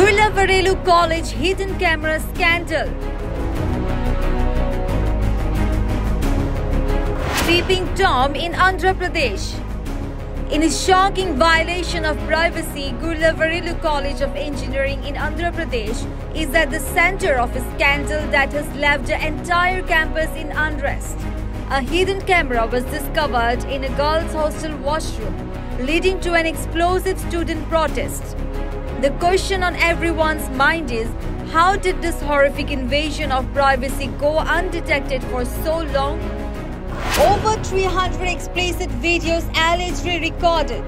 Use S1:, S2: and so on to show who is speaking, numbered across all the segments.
S1: Gurlavarelu College hidden camera scandal. Peeping Tom in Andhra Pradesh. In a shocking violation of privacy, Gurlavarelu College of Engineering in Andhra Pradesh is at the center of a scandal that has left the entire campus in unrest. A hidden camera was discovered in a girls' hostel washroom, leading to an explosive student protest. The question on everyone's mind is, how did this horrific invasion of privacy go undetected for so long? Over 300 explicit videos allegedly recorded.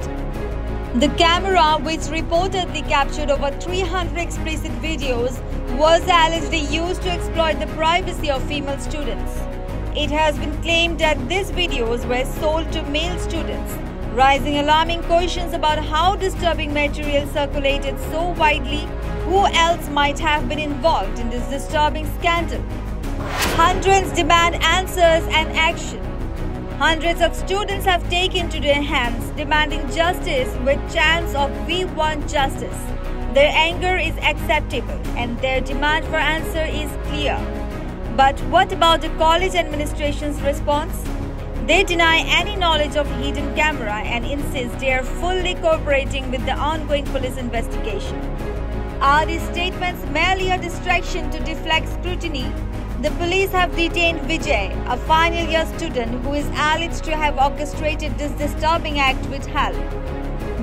S1: The camera, which reportedly captured over 300 explicit videos, was allegedly used to exploit the privacy of female students. It has been claimed that these videos were sold to male students, raising alarming questions about how disturbing material circulated so widely. Who else might have been involved in this disturbing scandal? Hundreds demand answers and action. Hundreds of students have taken to their hands, demanding justice with chants of "We want justice." Their anger is acceptable and their demand for answer is clear. But what about the college administration's response? They deny any knowledge of hidden camera and insist they are fully cooperating with the ongoing police investigation. Are these statements merely a distraction to deflect scrutiny? The police have detained Vijay, a final year student who is alleged to have orchestrated this disturbing act with help.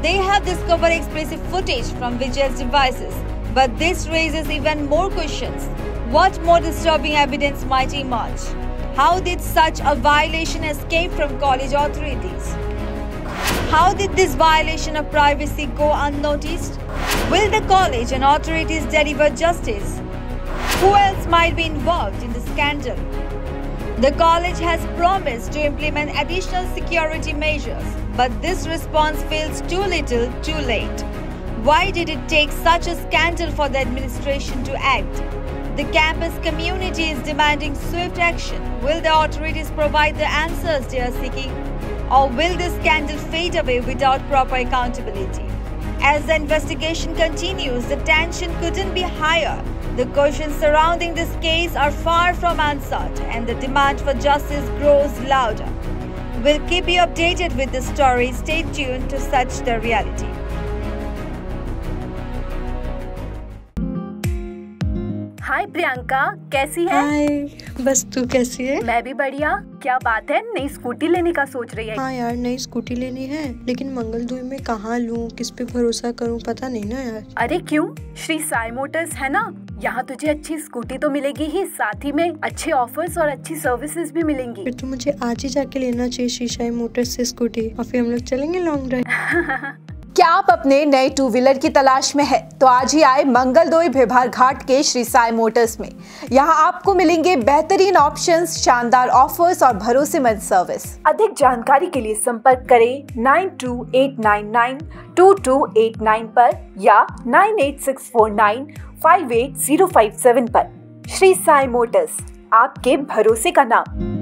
S1: They have discovered explicit footage from Vijay's devices, but this raises even more questions. What more disturbing evidence might emerge? How did such a violation escape from college authorities? How did this violation of privacy go unnoticed? Will the college and authorities deliver justice? Who else might be involved in the scandal? The college has promised to implement additional security measures, but this response feels too little, too late. Why did it take such a scandal for the administration to act? The campus community is demanding swift action. Will the authorities provide the answers they are seeking? Or will the scandal fade away without proper accountability? As the investigation continues, the tension couldn't be higher. The questions surrounding this case are far from answered, and the demand for justice grows louder. We'll keep you updated with the story. Stay tuned to Such the Reality.
S2: हाय प्रियंका, कैसी है?
S3: हाय, बस तू कैसी है?
S2: मैं भी बढ़िया। क्या बात है, नई स्कूटी लेने का सोच रही है?
S3: हाँ यार, नई स्कूटी लेनी है, लेकिन मंगलदुई में कहाँ लूँ, किस पे भरोसा करूँ, पता नहीं ना यार।
S2: अरे क्यों, श्री साई मोटर्स है ना, यहाँ तुझे अच्छी स्कूटी तो मिलेगी ही, साथ ही में अच्छे ऑफर्स और अच्छी सर्विसेज भी मिलेंगी।
S3: फिर तो मुझे आज ही जाके लेना चाहिए श्री साई मोटर्स से स्कूटी, और फिर हम लोग चलेंगे लॉन्ग ड्राइव।
S4: क्या आप अपने नए टू व्हीलर की तलाश में है तो आज ही आए मंगलदोई भिभार घाट के श्री साई मोटर्स में। यहाँ आपको मिलेंगे बेहतरीन ऑप्शंस, शानदार ऑफर्स और भरोसेमंद सर्विस। अधिक जानकारी के लिए संपर्क करें 9289922889 पर या 98649580557 पर। श्री साई मोटर्स, आपके भरोसे का नाम।